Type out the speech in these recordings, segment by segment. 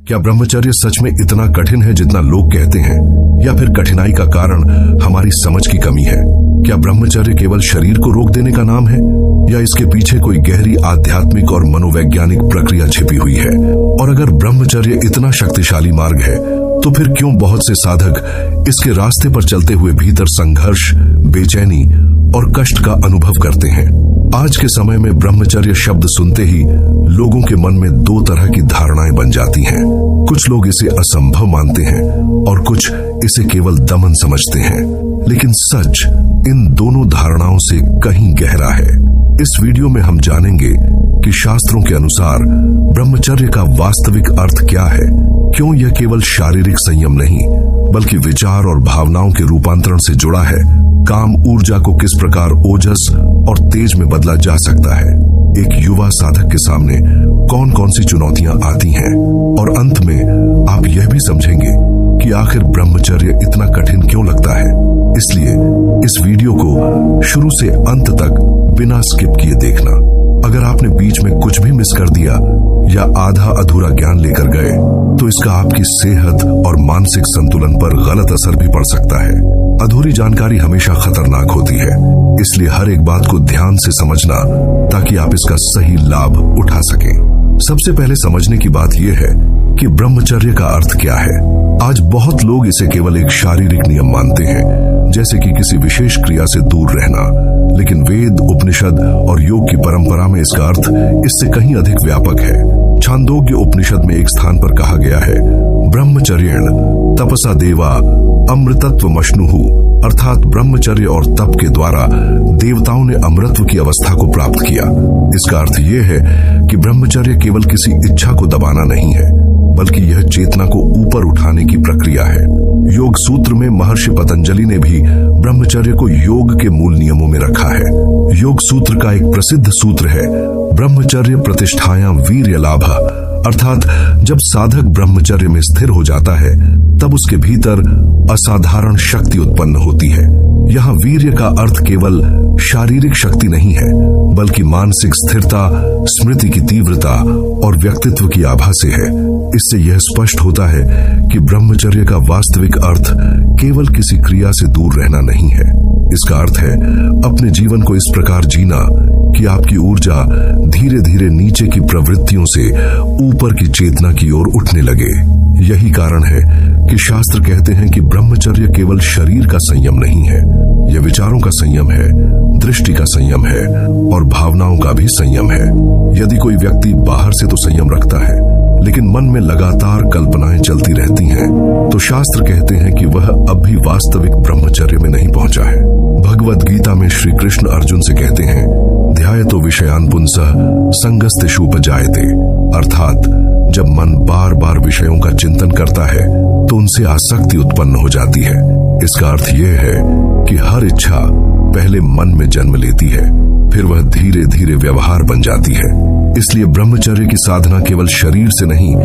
क्या ब्रह्मचर्य सच में इतना कठिन है जितना लोग कहते हैं, या फिर कठिनाई का कारण हमारी समझ की कमी है? क्या ब्रह्मचर्य केवल शरीर को रोक देने का नाम है, या इसके पीछे कोई गहरी आध्यात्मिक और मनोवैज्ञानिक प्रक्रिया छिपी हुई है? और अगर ब्रह्मचर्य इतना शक्तिशाली मार्ग है, तो फिर क्यों बहुत से साधक इसके रास्ते पर चलते हुए भीतर संघर्ष, बेचैनी और कष्ट का अनुभव करते हैं? आज के समय में ब्रह्मचर्य शब्द सुनते ही लोगों के मन में दो तरह की धारणाएं बन जाती हैं। कुछ लोग इसे असंभव मानते हैं और कुछ इसे केवल दमन समझते हैं। लेकिन सच इन दोनों धारणाओं से कहीं गहरा है। इस वीडियो में हम जानेंगे कि शास्त्रों के अनुसार ब्रह्मचर्य का वास्तविक अर्थ क्या है, क्यों यह केवल शारीरिक संयम नहीं बल्कि विचार और भावनाओं के रूपांतरण से जुड़ा है, काम ऊर्जा को किस प्रकार ओजस और तेज में बदला जा सकता है, एक युवा साधक के सामने कौन कौन सी चुनौतियां आती हैं, और अंत में आप यह भी समझेंगे कि आखिर ब्रह्मचर्य इतना कठिन क्यों लगता है। इसलिए इस वीडियो को शुरू से अंत तक बिना स्किप किए देखना। अगर आपने बीच में कुछ भी मिस कर दिया या आधा अधूरा ज्ञान लेकर गए, तो इसका आपकी सेहत और मानसिक संतुलन पर गलत असर भी पड़ सकता है। अधूरी जानकारी हमेशा खतरनाक होती है, इसलिए हर एक बात को ध्यान से समझना ताकि आप इसका सही लाभ उठा सकें। सबसे पहले समझने की बात यह है कि ब्रह्मचर्य का अर्थ क्या है। आज बहुत लोग इसे केवल एक शारीरिक नियम मानते हैं, जैसे कि किसी विशेष क्रिया से दूर रहना, लेकिन वेद, उपनिषद और योग की परंपरा में इसका अर्थ इससे कहीं अधिक व्यापक है। छांदोग्य उपनिषद में एक स्थान पर कहा गया है, ब्रह्मचर्येण तपसा देवा अमृतत्वमश्नुहु, अर्थात ब्रह्मचर्य और तप के द्वारा देवताओं ने अमृतत्व की अवस्था को प्राप्त किया। इसका अर्थ यह है कि ब्रह्मचर्य केवल किसी इच्छा को दबाना नहीं है, बल्कि यह चेतना को ऊपर उठाने की प्रक्रिया है। योग सूत्र में महर्षि पतंजलि ने भी ब्रह्मचर्य को योग के मूल नियमों में रखा है। योग सूत्र का एक प्रसिद्ध सूत्र है, ब्रह्मचर्य प्रतिष्ठायां वीर्य लाभः, अर्थात जब साधक ब्रह्मचर्य में स्थिर हो जाता है तब उसके भीतर असाधारण शक्ति उत्पन्न होती है। यहाँ वीर्य का अर्थ केवल शारीरिक शक्ति नहीं है, बल्कि मानसिक स्थिरता, स्मृति की तीव्रता और व्यक्तित्व की आभा से है। इससे यह स्पष्ट होता है कि ब्रह्मचर्य का वास्तविक अर्थ केवल किसी क्रिया से दूर रहना नहीं है। इसका अर्थ है अपने जीवन को इस प्रकार जीना कि आपकी ऊर्जा धीरे धीरे नीचे की प्रवृत्तियों से ऊपर की चेतना की ओर उठने लगे। यही कारण है कि शास्त्र कहते हैं कि ब्रह्मचर्य केवल शरीर का संयम नहीं है, यह विचारों का संयम है, दृष्टि का संयम है और भावनाओं का भी संयम है। यदि कोई व्यक्ति बाहर से तो संयम रखता है, लेकिन मन में लगातार कल्पनाएं चलती रहती हैं, तो शास्त्र कहते हैं कि वह अब भी वास्तविक ब्रह्मचर्य में नहीं पहुंचा है। भगवद गीता में श्री कृष्ण अर्जुन से कहते हैं, ध्यायतो विषयान् पुंसः संगस्तेषुपजायते, अर्थात जब मन बार बार विषयों का चिंतन करता है तो उनसे आसक्ति उत्पन्न हो जाती है। इसका अर्थ यह है कि हर इच्छा पहले मन में जन्म लेती है, फिर वह धीरे धीरे व्यवहार बन जाती है। इसलिए ब्रह्मचर्य की साधना केवल शरीर से नहीं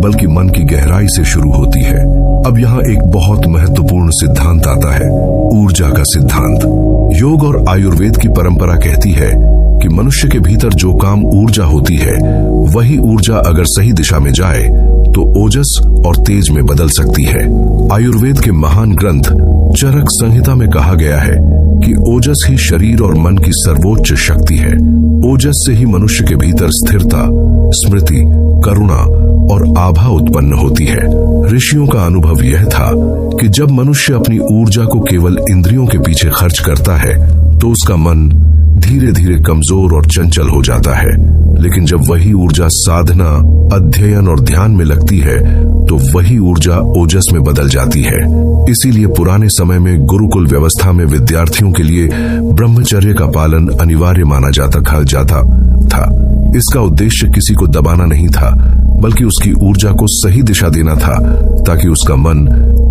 बल्कि मन की गहराई से शुरू होती है। अब यहाँ एक बहुत महत्वपूर्ण सिद्धांत आता है, ऊर्जा का सिद्धांत। योग और आयुर्वेद की परंपरा कहती है कि मनुष्य के भीतर जो काम ऊर्जा होती है, वही ऊर्जा अगर सही दिशा में जाए तो ओजस और तेज में बदल सकती है। आयुर्वेद के महान ग्रंथ चरक संहिता में कहा गया है कि ओजस ही शरीर और मन की सर्वोच्च शक्ति है। ओजस से ही मनुष्य के भीतर स्थिरता, स्मृति, करुणा और आभा उत्पन्न होती है। ऋषियों का अनुभव यह था कि जब मनुष्य अपनी ऊर्जा को केवल इंद्रियों के पीछे खर्च करता है तो उसका मन धीरे धीरे कमजोर और चंचल हो जाता है, लेकिन जब वही ऊर्जा साधना, अध्ययन और ध्यान में लगती है तो वही ऊर्जा ओजस में बदल जाती है। इसीलिए पुराने समय में गुरुकुल व्यवस्था में विद्यार्थियों के लिए ब्रह्मचर्य का पालन अनिवार्य माना जाता था। इसका उद्देश्य किसी को दबाना नहीं था, बल्कि उसकी ऊर्जा को सही दिशा देना था ताकि उसका मन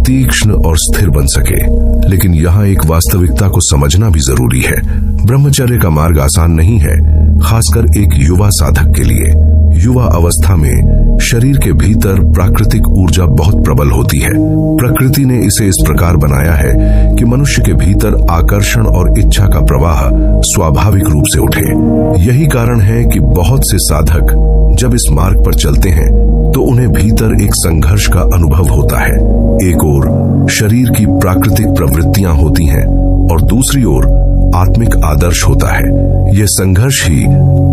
तीक्ष्ण और स्थिर बन सके। लेकिन यहाँ एक वास्तविकता को समझना भी जरूरी है। ब्रह्मचर्य का मार्ग आसान नहीं है, खासकर एक युवा साधक के लिए। युवा अवस्था में शरीर के भीतर प्राकृतिक ऊर्जा बहुत प्रबल होती है। प्रकृति ने इसे इस प्रकार बनाया है कि मनुष्य के भीतर आकर्षण और इच्छा का प्रवाह स्वाभाविक रूप से उठे। यही कारण है कि बहुत से साधक जब इस मार्ग पर चलते हैं तो उन्हें भीतर एक संघर्ष का अनुभव होता है। एक ओर शरीर की प्राकृतिक प्रवृत्तियां होती हैं और दूसरी ओर आत्मिक आदर्श होता है। यह संघर्ष ही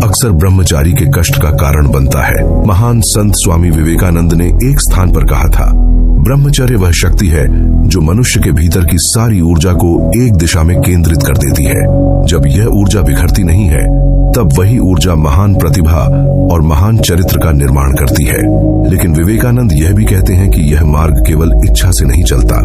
अक्सर ब्रह्मचारी के कष्ट का कारण बनता है। महान संत स्वामी विवेकानंद ने एक स्थान पर कहा था, ब्रह्मचर्य वह शक्ति है जो मनुष्य के भीतर की सारी ऊर्जा को एक दिशा में केंद्रित कर देती है। जब यह ऊर्जा बिखरती नहीं है, तब वही ऊर्जा महान प्रतिभा और महान चरित्र का निर्माण करती है। लेकिन विवेकानंद यह भी कहते हैं कि यह मार्ग केवल इच्छा से नहीं चलता।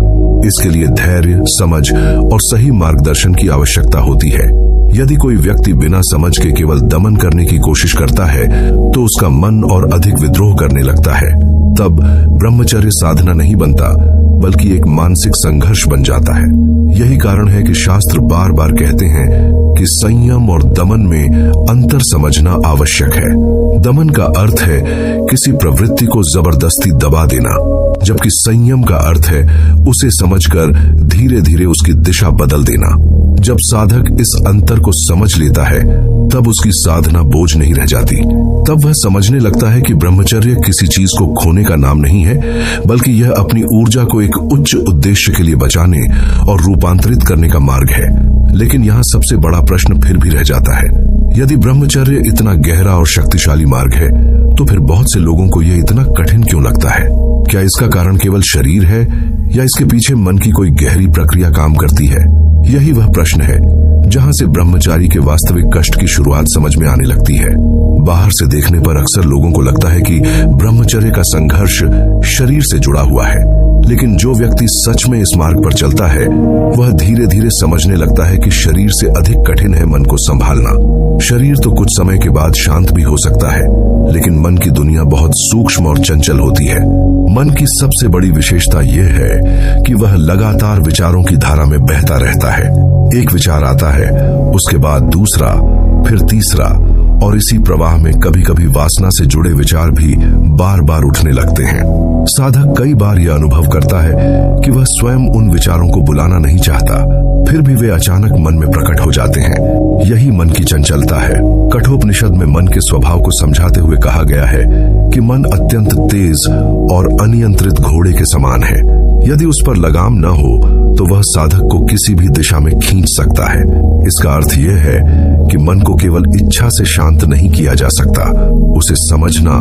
इसके लिए धैर्य, समझ और सही मार्गदर्शन की आवश्यकता होती है। यदि कोई व्यक्ति बिना समझ के केवल दमन करने की कोशिश करता है तो उसका मन और अधिक विद्रोह करने लगता है। तब ब्रह्मचर्य साधना नहीं बनता, बल्कि एक मानसिक संघर्ष बन जाता है। यही कारण है कि शास्त्र बार बार कहते हैं कि संयम और दमन में अंतर समझना आवश्यक है। दमन का अर्थ है किसी प्रवृत्ति को जबरदस्ती दबा देना, जबकि संयम का अर्थ है उसे समझकर धीरे धीरे उसकी दिशा बदल देना। जब साधक इस अंतर को समझ लेता है, तब उसकी साधना बोझ नहीं रह जाती। तब वह समझने लगता है कि ब्रह्मचर्य किसी चीज को खोने का नाम नहीं है, बल्कि यह अपनी ऊर्जा को एक उच्च उद्देश्य के लिए बचाने और रूपांतरित करने का मार्ग है। लेकिन यहाँ सबसे बड़ा प्रश्न फिर भी रह जाता है, यदि ब्रह्मचर्य इतना गहरा और शक्तिशाली मार्ग है, तो फिर बहुत से लोगों को यह इतना कठिन क्यों लगता है? क्या इसका कारण केवल शरीर है या इसके पीछे मन की कोई गहरी प्रक्रिया काम करती है? यही वह प्रश्न है जहां से ब्रह्मचारी के वास्तविक कष्ट की शुरुआत समझ में आने लगती है। बाहर से देखने पर अक्सर लोगों को लगता है कि ब्रह्मचर्य का संघर्ष शरीर से जुड़ा हुआ है, लेकिन जो व्यक्ति सच में इस मार्ग पर चलता है, वह धीरे धीरे समझने लगता है कि शरीर से अधिक कठिन है मन को संभालना। शरीर तो कुछ समय के बाद शांत भी हो सकता है, लेकिन मन की दुनिया बहुत सूक्ष्म और चंचल होती है। मन की सबसे बड़ी विशेषता यह है कि वह लगातार विचारों की धारा में बहता रहता है। एक विचार आता है, उसके बाद दूसरा, फिर तीसरा, और इसी प्रवाह में कभी कभी वासना से जुड़े विचार भी बार बार उठने लगते हैं। साधक कई बार यह अनुभव करता है कि वह स्वयं उन विचारों को बुलाना नहीं चाहता, फिर भी वे अचानक मन में प्रकट हो जाते हैं। यही मन की चंचलता है। कठोपनिषद में मन के स्वभाव को समझाते हुए कहा गया है कि मन अत्यंत तेज और अनियंत्रित घोड़े के समान है। यदि उस पर लगाम न हो तो वह साधक को किसी भी दिशा में खींच सकता है। इसका अर्थ यह है कि मन को केवल इच्छा से शांत नहीं किया जा सकता, उसे समझना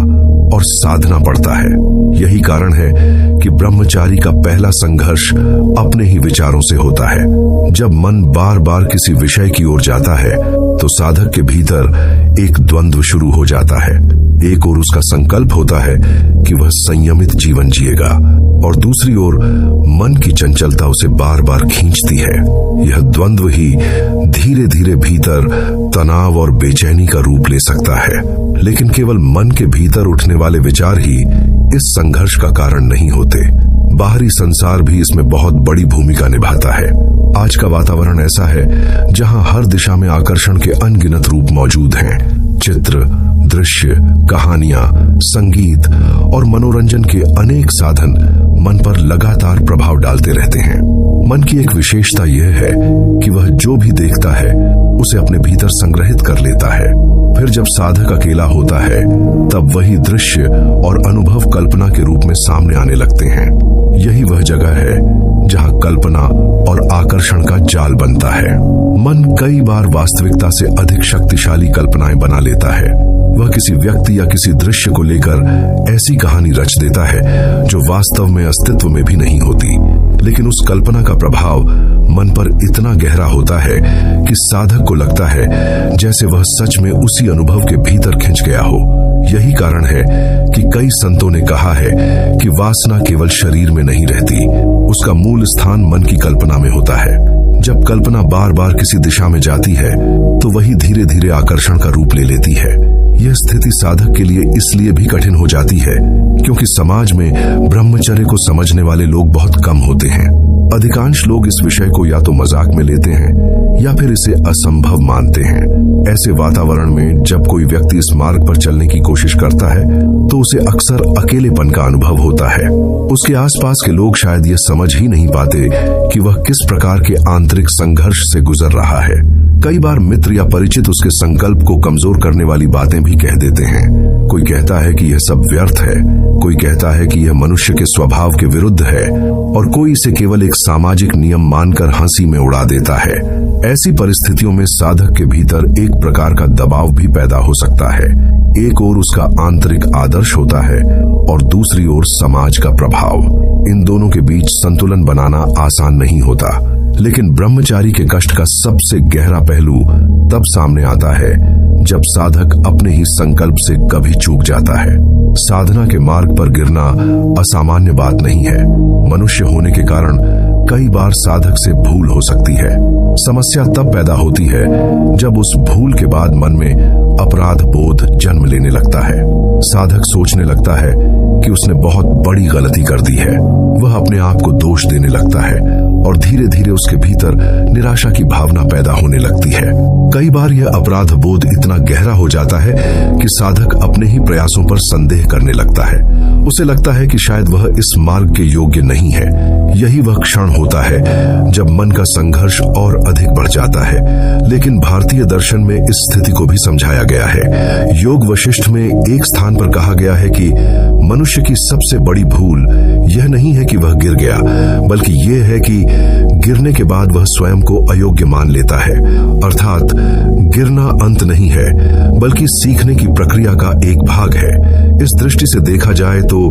और साधना पड़ता है। यही कारण है कि ब्रह्मचारी का पहला संघर्ष अपने ही विचारों से होता है। जब मन बार बार किसी विषय की ओर जाता है, तो साधक के भीतर एक द्वंद्व शुरू हो जाता है। एक ओर उसका संकल्प होता है कि वह संयमित जीवन जिएगा, और दूसरी ओर मन की चंचलता उसे बार बार खींचती है। यह द्वंद्व ही धीरे धीरे भीतर तनाव और बेचैनी का रूप ले सकता है। लेकिन केवल मन के भीतर उठने वाले विचार ही इस संघर्ष का कारण नहीं होते। बाहरी संसार भी इसमें बहुत बड़ी भूमिका निभाता है। आज का वातावरण ऐसा है जहां हर दिशा में आकर्षण के अनगिनत रूप मौजूद हैं। चित्र, दृश्य, कहानियां, संगीत और मनोरंजन के अनेक साधन मन पर लगातार प्रभाव डालते रहते हैं। मन की एक विशेषता यह है कि वह जो भी देखता है उसे अपने भीतर संग्रहित कर लेता है। फिर जब साधक अकेला होता है, तब वही दृश्य और अनुभव कल्पना के रूप में सामने आने लगते हैं। यही वह जगह है जहां कल्पना और आकर्षण का जाल बनता है। मन कई बार वास्तविकता से अधिक शक्तिशाली कल्पनाएं बना लेता है। वह किसी व्यक्ति या किसी दृश्य को लेकर ऐसी कहानी रच देता है जो वास्तव में अस्तित्व में भी नहीं होती, लेकिन उस कल्पना का प्रभाव मन पर इतना गहरा होता है कि साधक को लगता है जैसे वह सच में उसी अनुभव के भीतर खिंच गया हो। यही कारण है कि कई संतों ने कहा है कि वासना केवल शरीर में नहीं रहती, उसका मूल स्थान मन की कल्पना में होता है। जब कल्पना बार बार किसी दिशा में जाती है, तो वही धीरे धीरे आकर्षण का रूप ले लेती है। यह स्थिति साधक के लिए इसलिए भी कठिन हो जाती है क्योंकि समाज में ब्रह्मचर्य को समझने वाले लोग बहुत कम होते हैं। अधिकांश लोग इस विषय को या तो मजाक में लेते हैं या फिर इसे असंभव मानते हैं। ऐसे वातावरण में जब कोई व्यक्ति इस मार्ग पर चलने की कोशिश करता है, तो उसे अक्सर अकेलेपन का अनुभव होता है। उसके आसपास के लोग शायद ये समझ ही नहीं पाते कि वह किस प्रकार के आंतरिक संघर्ष से गुजर रहा है। कई बार मित्र या परिचित उसके संकल्प को कमजोर करने वाली बातें भी कह देते हैं। कोई कहता है कि यह सब व्यर्थ है, कोई कहता है कि यह मनुष्य के स्वभाव के विरुद्ध है, और कोई इसे केवल एक सामाजिक नियम मानकर हंसी में उड़ा देता है। ऐसी परिस्थितियों में साधक के भीतर एक प्रकार का दबाव भी पैदा हो सकता है। एक ओर उसका आंतरिक आदर्श होता है और दूसरी ओर समाज का प्रभाव। इन दोनों के बीच संतुलन बनाना आसान नहीं होता। लेकिन ब्रह्मचारी के कष्ट का सबसे गहरा पहलू तब सामने आता है जब साधक अपने ही संकल्प से कभी चूक जाता है। साधना के मार्ग पर गिरना असामान्य बात नहीं है। मनुष्य होने के कारण कई बार साधक से भूल हो सकती है। समस्या तब पैदा होती है जब उस भूल के बाद मन में अपराध बोध जन्म लेने लगता है। साधक सोचने लगता है कि उसने बहुत बड़ी गलती कर दी है। वह अपने आप को दोष देने लगता है और धीरे धीरे उसके भीतर निराशा की भावना पैदा होने लगती है। कई बार यह अपराध बोध इतना गहरा हो जाता है कि साधक अपने ही प्रयासों पर संदेह करने लगता है। उसे लगता है कि शायद वह इस मार्ग के योग्य नहीं है। यही वह क्षण होता है जब मन का संघर्ष और अधिक बढ़ जाता है। लेकिन भारतीय दर्शन में इस स्थिति को भी समझाया गया है। योग वशिष्ठ में एक स्थान पर कहा गया है कि मनुष्य की सबसे बड़ी भूल यह नहीं है कि वह गिर गया, बल्कि यह है कि गिरने के बाद वह स्वयं को अयोग्य मान लेता है। अर्थात गिरना अंत नहीं है, बल्कि सीखने की प्रक्रिया का एक भाग है। इस दृष्टि से देखा जाए तो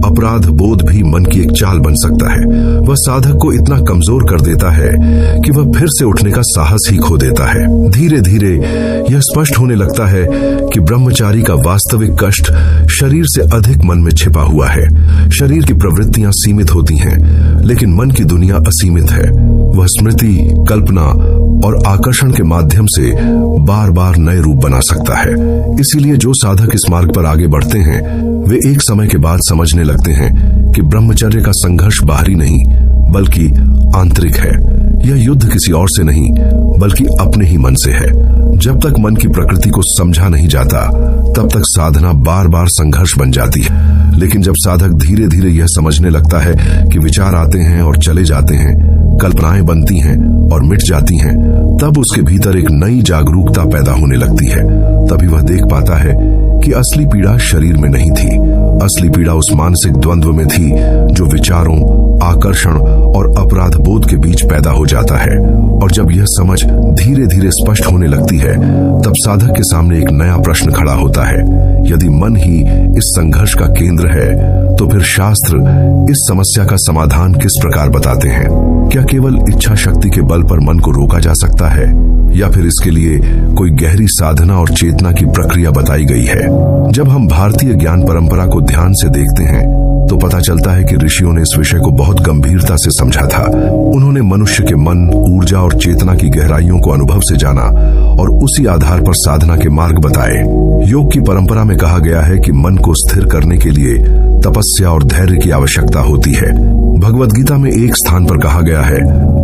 अपराध बोध भी मन की एक चाल बन सकता है। वह साधक को इतना कमजोर कर देता है कि वह फिर से उठने का साहस ही खो देता है। धीरे धीरे यह स्पष्ट होने लगता है कि ब्रह्मचारी का वास्तविक कष्ट शरीर से अधिक मन में छिपा हुआ है। शरीर की प्रवृत्तियां सीमित होती हैं, लेकिन मन की दुनिया असीमित है। वह स्मृति, कल्पना और आकर्षण के माध्यम से बार बार नए रूप बना सकता है। इसीलिए जो साधक इस मार्ग पर आगे बढ़ते हैं वे एक समय के बाद समझने लगते हैं कि ब्रह्मचर्य का संघर्ष बाहरी नहीं बल्कि आंतरिक है। यह युद्ध किसी और से नहीं बल्कि अपने ही मन से है। जब तक मन की प्रकृति को समझा नहीं जाता तब तक साधना बार बार संघर्ष बन जाती है। लेकिन जब साधक धीरे धीरे यह समझने लगता है कि विचार आते हैं और चले जाते हैं, कल्पनाएं बनती हैं और मिट जाती हैं, तब उसके भीतर एक नई जागरूकता पैदा होने लगती है। तभी वह देख पाता है कि असली पीड़ा शरीर में नहीं थी। असली पीड़ा उस मानसिक द्वंद्व में थी जो विचारों, आकर्षण और अपराध बोध के बीच पैदा हो जाता है। और जब यह समझ धीरे धीरे स्पष्ट होने लगती है तब साधक के सामने एक नया प्रश्न खड़ा होता है। यदि मन ही इस संघर्ष का केंद्र है तो फिर शास्त्र इस समस्या का समाधान किस प्रकार बताते हैं? क्या केवल इच्छा शक्ति के बल पर मन को रोका जा सकता है या फिर इसके लिए कोई गहरी साधना और चेतना की प्रक्रिया बताई गई है? जब हम भारतीय ज्ञान परंपरा को ध्यान से देखते हैं तो पता चलता है कि ऋषियों ने इस विषय को बहुत गंभीरता से समझा था। उन्होंने मनुष्य के मन, ऊर्जा और चेतना की गहराइयों को अनुभव से जाना और उसी आधार पर साधना के मार्ग बताए। योग की परंपरा में कहा गया है कि मन को स्थिर करने के लिए तपस्या और धैर्य की आवश्यकता होती है। भगवद गीता में एक स्थान पर कहा गया है,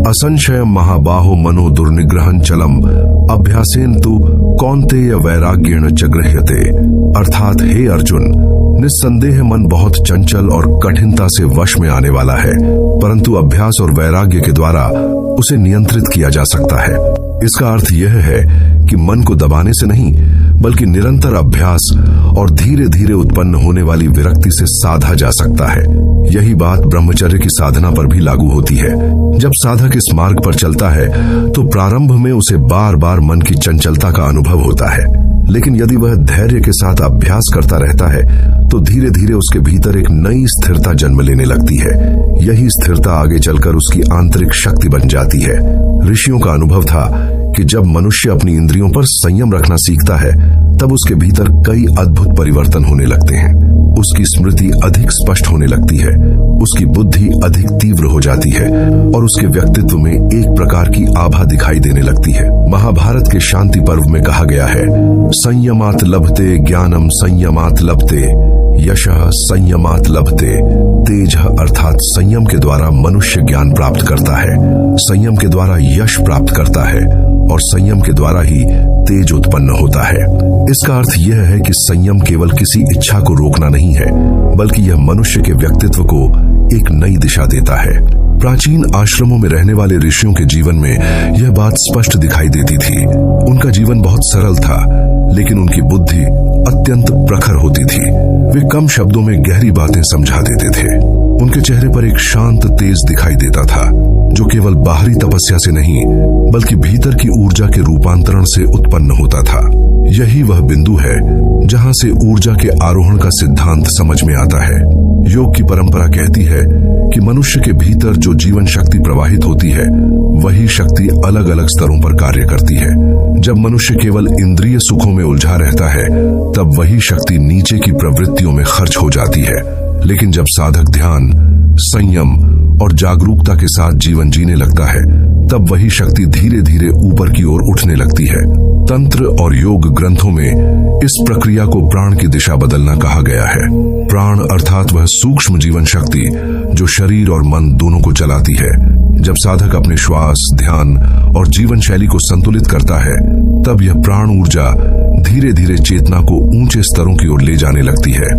असंशय महाबाहो मनो दुर्निग्रहं चलम अभ्यासेन तु कौन्तेय वैराग्येण च गृह्यते। अर्थात हे अर्जुन, निस्संदेह मन बहुत चंचल और कठिनता से वश में आने वाला है, परंतु अभ्यास और वैराग्य के द्वारा उसे नियंत्रित किया जा सकता है। इसका अर्थ यह है कि मन को दबाने से नहीं बल्कि निरंतर अभ्यास और धीरे धीरे उत्पन्न होने वाली विरक्ति से साधा जा सकता है। यही बात ब्रह्मचर्य की साधना पर भी लागू होती है। जब साधक इस मार्ग पर चलता है तो प्रारंभ में उसे बार बार मन की चंचलता का अनुभव होता है, लेकिन यदि वह धैर्य के साथ अभ्यास करता रहता है तो धीरे धीरे उसके भीतर एक नई स्थिरता जन्म लेने लगती है। यही स्थिरता आगे चलकर उसकी आंतरिक शक्ति बन जाती है। ऋषियों का अनुभव था कि जब मनुष्य अपनी इंद्रियों पर संयम रखना सीखता है तब उसके भीतर कई अद्भुत परिवर्तन होने लगते हैं। उसकी स्मृति अधिक स्पष्ट होने लगती है, उसकी बुद्धि अधिक तीव्र हो जाती है और उसके व्यक्तित्व में एक प्रकार की आभा दिखाई देने लगती है। महाभारत के शांति पर्व में कहा गया है, संयमात लभते ज्ञानम संयमात लभते यशः संयमात लभते। तेज अर्थात संयम के द्वारा मनुष्य ज्ञान प्राप्त करता है, संयम के द्वारा यश प्राप्त करता है और संयम के द्वारा ही तेज उत्पन्न होता है। इसका अर्थ यह है कि संयम केवल किसी इच्छा को रोकना नहीं है, बल्कि यह मनुष्य के व्यक्तित्व को एक नई दिशा देता है। प्राचीन आश्रमों में रहने वाले ऋषियों के जीवन में यह बात स्पष्ट दिखाई देती थी। उनका जीवन बहुत सरल था, लेकिन उनकी बुद्धि अत्यंत प्रखर होती थी। वे कम शब्दों में गहरी बातें समझा देते थे। उनके चेहरे पर एक शांत तेज दिखाई देता था, जो केवल बाहरी तपस्या से नहीं बल्कि भीतर की ऊर्जा के रूपांतरण से उत्पन्न होता था। यही वह बिंदु है जहां से ऊर्जा के आरोहण का सिद्धांत समझ में आता है। योग की परंपरा कहती है कि मनुष्य के भीतर जो जीवन शक्ति प्रवाहित होती है, वही शक्ति अलग अलग स्तरों पर कार्य करती है। जब मनुष्य केवल इंद्रिय सुखों में उलझा रहता है, तब वही शक्ति नीचे की प्रवृत्तियों में खर्च हो जाती है। लेकिन जब साधक ध्यान, संयम और जागरूकता के साथ जीवन जीने लगता है, तब वही शक्ति धीरे धीरे ऊपर की ओर उठने लगती है। तंत्र और योग ग्रंथों में इस प्रक्रिया को प्राण की दिशा बदलना कहा गया है। प्राण अर्थात वह सूक्ष्म जीवन शक्ति जो शरीर और मन दोनों को चलाती है। जब साधक अपने श्वास, ध्यान और जीवन शैली को संतुलित करता है, तब यह प्राण ऊर्जा धीरे धीरे चेतना को ऊंचे स्तरों की ओर ले जाने लगती है।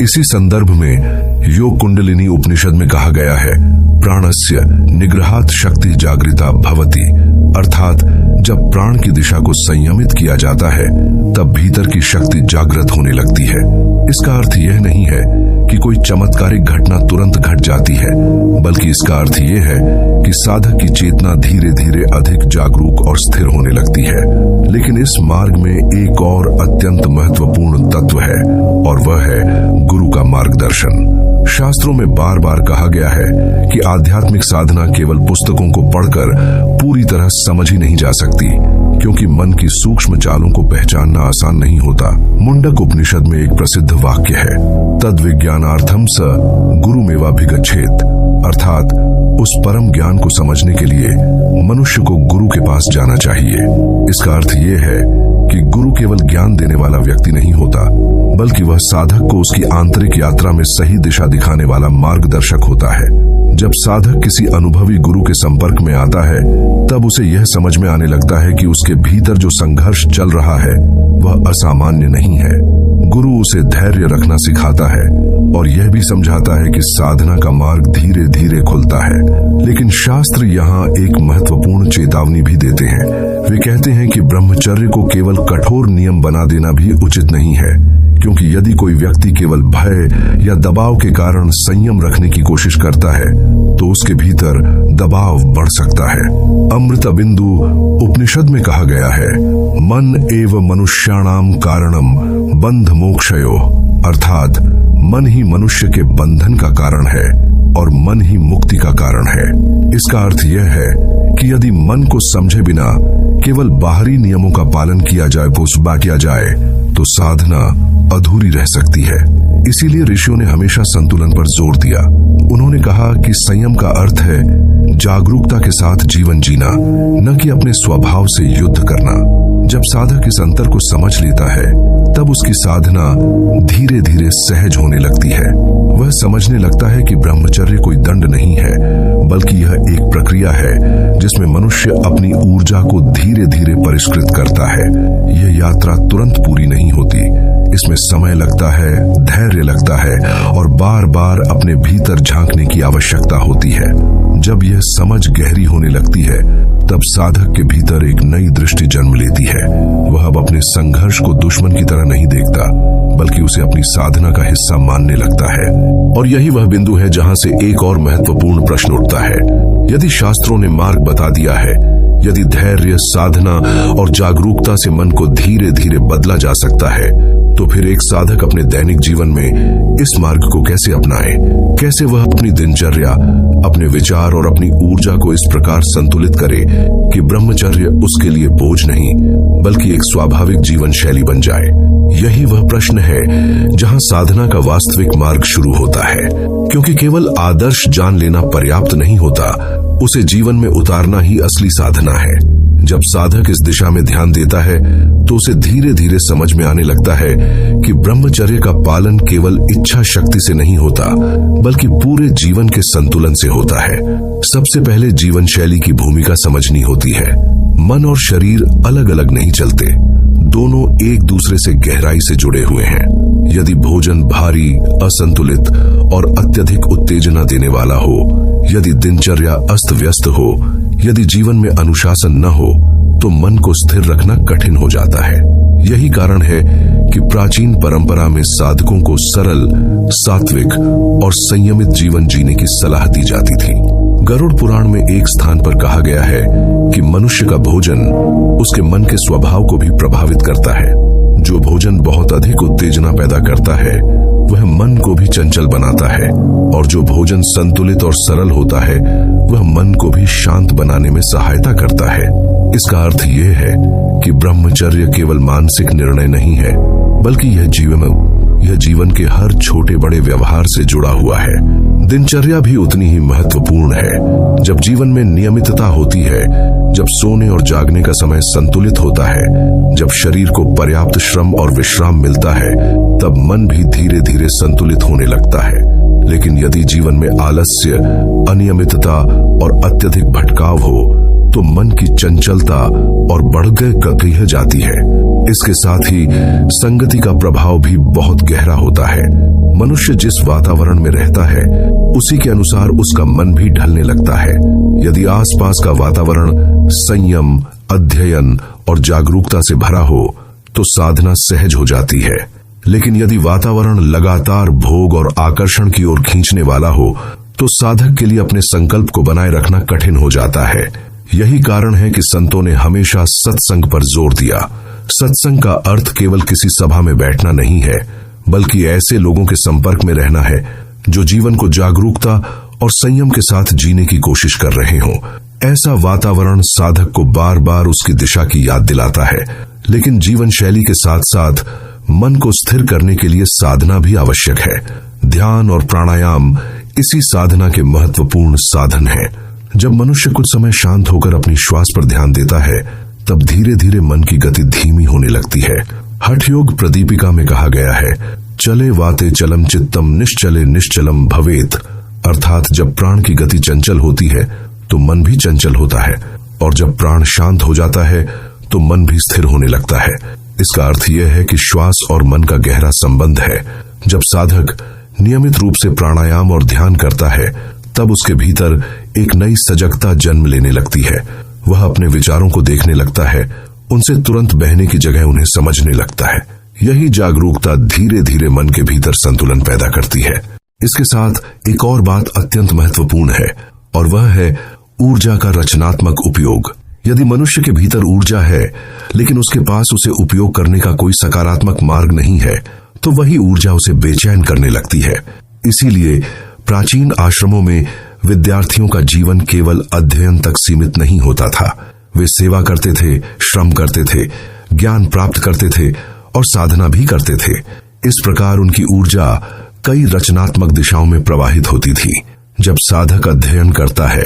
इसी संदर्भ में योग कुंडलिनी उपनिषद में कहा गया है, प्राणस्य निग्रहात् शक्ति जागृता भवति, अर्थात जब प्राण की दिशा को संयमित किया जाता है, तब भीतर की शक्ति जागृत होने लगती है। इसका अर्थ यह नहीं है कि कोई चमत्कारिक घटना तुरंत घट जाती है, बल्कि इसका अर्थ यह है कि साधक की चेतना धीरे धीरे अधिक जागरूक और स्थिर होने लगती है। लेकिन इस मार्ग में एक और अत्यंत महत्वपूर्ण तत्व है, और वह है गुरु का मार्गदर्शन। शास्त्रों में बार बार कहा गया है कि आध्यात्मिक साधना केवल पुस्तकों को पढ़कर पूरी तरह समझ ही नहीं जा सकती, क्योंकि मन की सूक्ष्म चालों को पहचानना आसान नहीं होता। मुंडक उपनिषद में एक प्रसिद्ध वाक्य है, तद विज्ञानार्थम स गुरुमेवाभिगच्छेत्, अर्थात उस परम ज्ञान को समझने के लिए मनुष्य को गुरु के पास जाना चाहिए। इसका अर्थ यह है कि गुरु केवल ज्ञान देने वाला व्यक्ति नहीं होता, बल्कि वह साधक को उसकी आंतरिक यात्रा में सही दिशा दिखाने वाला मार्गदर्शक होता है। जब साधक किसी अनुभवी गुरु के संपर्क में आता है, तब उसे यह समझ में आने लगता है कि उसके भीतर जो संघर्ष चल रहा है वह असामान्य नहीं है। गुरु उसे धैर्य रखना सिखाता है और यह भी समझाता है कि साधना का मार्ग धीरे धीरे खुलता है। लेकिन शास्त्र यहाँ एक महत्वपूर्ण चेतावनी भी देते हैं। वे कहते हैं कि ब्रह्मचर्य को केवल कठोर नियम बना देना भी उचित नहीं है, क्योंकि यदि कोई व्यक्ति केवल भय या दबाव के कारण संयम रखने की कोशिश करता है, तो उसके भीतर दबाव बढ़ सकता है। अमृत बिंदु उपनिषद में कहा गया है, मन एव मनुष्याणाम कारणम बंध मोक्षयो, अर्थात मन ही मनुष्य के बंधन का कारण है और मन ही मुक्ति का कारण है। इसका अर्थ यह है कि यदि मन को समझे बिना केवल बाहरी नियमों का पालन किया जाए तो साधना अधूरी रह सकती है। इसीलिए ऋषियों ने हमेशा संतुलन पर जोर दिया। उन्होंने कहा कि संयम का अर्थ है जागरूकता के साथ जीवन जीना, न कि अपने स्वभाव से युद्ध करना। जब साधक इस अंतर को समझ लेता है, तब उसकी साधना धीरे धीरे सहज होने लगती है। वह समझने लगता है कि ब्रह्मचर्य कोई दंड नहीं है, बल्कि यह एक प्रक्रिया है जिसमें मनुष्य अपनी ऊर्जा को धीरे धीरे परिष्कृत करता है। यह यात्रा तुरंत पूरी नहीं होती, इसमें समय लगता है, धैर्य लगता है और बार बार अपने भीतर झांकने की आवश्यकता होती है। जब यह समझ गहरी होने लगती है, तब साधक के भीतर एक नई दृष्टि जन्म लेती है। वह अब अपने संघर्ष को दुश्मन की तरह नहीं देखता, बल्कि उसे अपनी साधना का हिस्सा मानने लगता है। और यही वह बिंदु है जहां से एक और महत्वपूर्ण प्रश्न उठता है। यदि शास्त्रों ने मार्ग बता दिया है, यदि धैर्य, साधना और जागरूकता से मन को धीरे धीरे बदला जा सकता है, तो फिर एक साधक अपने दैनिक जीवन में इस मार्ग को कैसे अपनाए? कैसे वह अपनी दिनचर्या, अपने विचार और अपनी ऊर्जा को इस प्रकार संतुलित करे कि ब्रह्मचर्य उसके लिए बोझ नहीं, बल्कि एक स्वाभाविक जीवन शैली बन जाए? यही वह प्रश्न है जहां साधना का वास्तविक मार्ग शुरू होता है। क्योंकि केवल आदर्श जान लेना पर्याप्त नहीं होता, उसे जीवन में उतारना ही असली साधना है। जब साधक इस दिशा में ध्यान देता है, तो उसे धीरे धीरे समझ में आने लगता है कि ब्रह्मचर्य का पालन केवल इच्छा शक्ति से नहीं होता, बल्कि पूरे जीवन के संतुलन से होता है। सबसे पहले जीवन शैली की भूमिका समझनी होती है। मन और शरीर अलग अलग नहीं चलते, दोनों एक दूसरे से गहराई से जुड़े हुए हैं। यदि भोजन भारी, असंतुलित और अत्यधिक उत्तेजना देने वाला हो, यदि दिनचर्या अस्त व्यस्त हो, यदि जीवन में अनुशासन न हो, तो मन को स्थिर रखना कठिन हो जाता है। यही कारण है कि प्राचीन परंपरा में साधकों को सरल, सात्विक और संयमित जीवन जीने की सलाह दी जाती थी। गरुड़ पुराण में एक स्थान पर कहा गया है कि मनुष्य का भोजन उसके मन के स्वभाव को भी प्रभावित करता है। जो भोजन बहुत अधिक उत्तेजना पैदा करता है वह मन को भी चंचल बनाता है, और जो भोजन संतुलित और सरल होता है वह मन को भी शांत बनाने में सहायता करता है। इसका अर्थ यह है कि ब्रह्मचर्य केवल मानसिक निर्णय नहीं है, बल्कि यह जीवन के हर छोटे बड़े व्यवहार से जुड़ा हुआ है। दिनचर्या भी उतनी ही महत्वपूर्ण है। जब जीवन में नियमितता होती है, जब सोने और जागने का समय संतुलित होता है, जब शरीर को पर्याप्त श्रम और विश्राम मिलता है, तब मन भी धीरे धीरे संतुलित होने लगता है। लेकिन यदि जीवन में आलस्य, अनियमितता और अत्यधिक भटकाव हो तो मन की चंचलता और बढ़ गई जाती है। इसके साथ ही संगति का प्रभाव भी बहुत गहरा होता है। मनुष्य जिस वातावरण में रहता है उसी के अनुसार उसका मन भी ढलने लगता है। यदि आसपास का वातावरण संयम, अध्ययन और जागरूकता से भरा हो तो साधना सहज हो जाती है। लेकिन यदि वातावरण लगातार भोग और आकर्षण की ओर खींचने वाला हो तो साधक के लिए अपने संकल्प को बनाए रखना कठिन हो जाता है। यही कारण है कि संतों ने हमेशा सत्संग पर जोर दिया। सत्संग का अर्थ केवल किसी सभा में बैठना नहीं है, बल्कि ऐसे लोगों के संपर्क में रहना है जो जीवन को जागरूकता और संयम के साथ जीने की कोशिश कर रहे हों। ऐसा वातावरण साधक को बार बार उसकी दिशा की याद दिलाता है। लेकिन जीवन शैली के साथ साथ मन को स्थिर करने के लिए साधना भी आवश्यक है। ध्यान और प्राणायाम इसी साधना के महत्वपूर्ण साधन हैं। जब मनुष्य कुछ समय शांत होकर अपनी श्वास पर ध्यान देता है, तब धीरे धीरे मन की गति धीमी होने लगती है। हठ योग प्रदीपिका में कहा गया है, चले वाते चलम चित्तम निश्चले निश्चलम भवेत। अर्थात जब प्राण की गति चंचल होती है तो मन भी चंचल होता है, और जब प्राण शांत हो जाता है तो मन भी स्थिर होने लगता है। इसका अर्थ यह है कि श्वास और मन का गहरा संबंध है। जब साधक नियमित रूप से प्राणायाम और ध्यान करता है, तब उसके भीतर एक नई सजगता जन्म लेने लगती है। वह अपने विचारों को देखने लगता है, उनसे तुरंत बहने की जगह उन्हें समझने लगता है। यही जागरूकता धीरे धीरे मन के भीतर संतुलन पैदा करती है। इसके साथ एक और बात अत्यंत महत्वपूर्ण है, और वह है ऊर्जा का रचनात्मक उपयोग। यदि मनुष्य के भीतर ऊर्जा है लेकिन उसके पास उसे उपयोग करने का कोई सकारात्मक मार्ग नहीं है, तो वही ऊर्जा उसे बेचैन करने लगती है। इसीलिए प्राचीन आश्रमों में विद्यार्थियों का जीवन केवल अध्ययन तक सीमित नहीं होता था। वे सेवा करते थे, श्रम करते थे, ज्ञान प्राप्त करते थे और साधना भी करते थे। इस प्रकार उनकी ऊर्जा कई रचनात्मक दिशाओं में प्रवाहित होती थी। जब साधक अध्ययन करता है,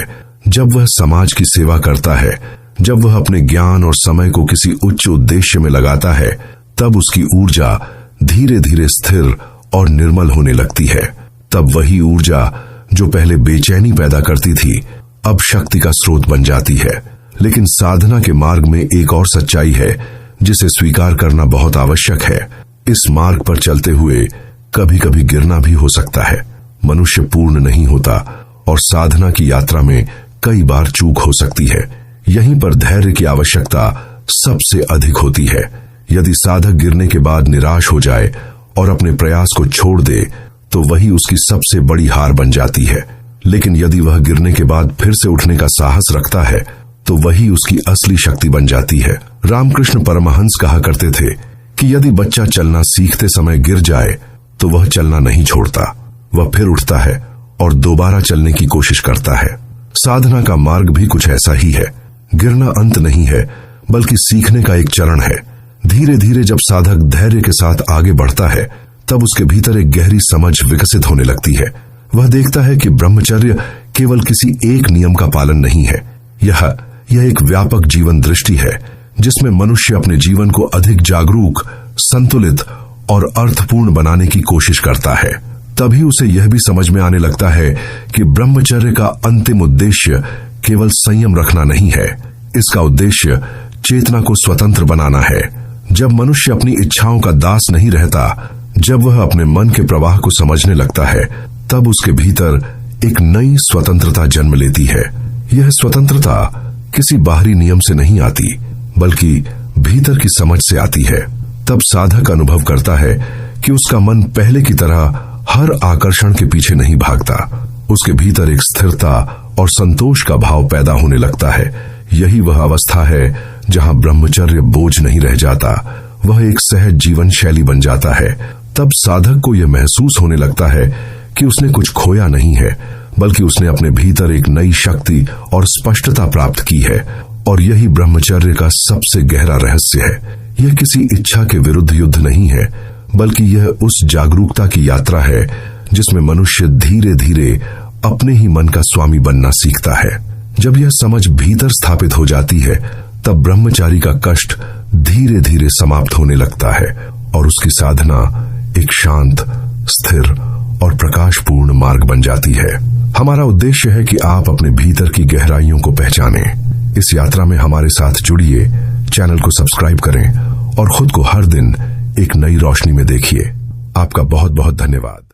जब वह समाज की सेवा करता है, जब वह अपने ज्ञान और समय को किसी उच्च उद्देश्य में लगाता है, तब उसकी ऊर्जा धीरे धीरे स्थिर और निर्मल होने लगती है। तब वही ऊर्जा जो पहले बेचैनी पैदा करती थी, अब शक्ति का स्रोत बन जाती है। लेकिन साधना के मार्ग में एक और सच्चाई है जिसे स्वीकार करना बहुत आवश्यक है। इस मार्ग पर चलते हुए कभी कभी गिरना भी हो सकता है। मनुष्य पूर्ण नहीं होता और साधना की यात्रा में कई बार चूक हो सकती है। यहीं पर धैर्य की आवश्यकता सबसे अधिक होती है। यदि साधक गिरने के बाद निराश हो जाए और अपने प्रयास को छोड़ दे तो वही उसकी सबसे बड़ी हार बन जाती है। लेकिन यदि वह गिरने के बाद फिर से उठने का साहस रखता है तो वही उसकी असली शक्ति बन जाती है। रामकृष्ण परमहंस कहा करते थे कि यदि बच्चा चलना सीखते समय गिर जाए तो वह चलना नहीं छोड़ता, वह फिर उठता है और दोबारा चलने की कोशिश करता है। साधना का मार्ग भी कुछ ऐसा ही है। गिरना अंत नहीं है, बल्कि सीखने का एक चरण है। धीरे धीरे जब साधक धैर्य के साथ आगे बढ़ता है, तब उसके भीतर एक गहरी समझ विकसित होने लगती है। वह देखता है कि ब्रह्मचर्य केवल किसी एक नियम का पालन नहीं है, यह एक व्यापक जीवन दृष्टि है जिसमें मनुष्य अपने जीवन को अधिक जागरूक, संतुलित और अर्थपूर्ण बनाने की कोशिश करता है। तभी उसे यह भी समझ में आने लगता है कि ब्रह्मचर्य का अंतिम उद्देश्य केवल संयम रखना नहीं है, इसका उद्देश्य चेतना को स्वतंत्र बनाना है। जब मनुष्य अपनी इच्छाओं का दास नहीं रहता, जब वह अपने मन के प्रवाह को समझने लगता है, तब उसके भीतर एक नई स्वतंत्रता जन्म लेती है। यह स्वतंत्रता किसी बाहरी नियम से नहीं आती, बल्कि भीतर की समझ से आती है। तब साधक अनुभव करता है कि उसका मन पहले की तरह हर आकर्षण के पीछे नहीं भागता। उसके भीतर एक स्थिरता और संतोष का भाव पैदा होने लगता है। यही वह अवस्था है जहां ब्रह्मचर्य बोझ नहीं रह जाता, वह एक सहज जीवन शैली बन जाता है। तब साधक को यह महसूस होने लगता है कि उसने कुछ खोया नहीं है, बल्कि उसने अपने भीतर एक नई शक्ति और स्पष्टता प्राप्त की है। और यही ब्रह्मचर्य का सबसे गहरा रहस्य है। यह किसी इच्छा के विरुद्ध युद्ध नहीं है, बल्कि यह उस जागरूकता की यात्रा है जिसमें मनुष्य धीरे धीरे अपने ही मन का स्वामी बनना सीखता है। जब यह समझ भीतर स्थापित हो जाती है, तब ब्रह्मचारी का कष्ट धीरे धीरे समाप्त होने लगता है और उसकी साधना एक शांत, स्थिर और प्रकाशपूर्ण मार्ग बन जाती है। हमारा उद्देश्य है कि आप अपने भीतर की गहराइयों को पहचानें। इस यात्रा में हमारे साथ जुड़िए, चैनल को सब्सक्राइब करें और खुद को हर दिन एक नई रोशनी में देखिए। आपका बहुत बहुत धन्यवाद।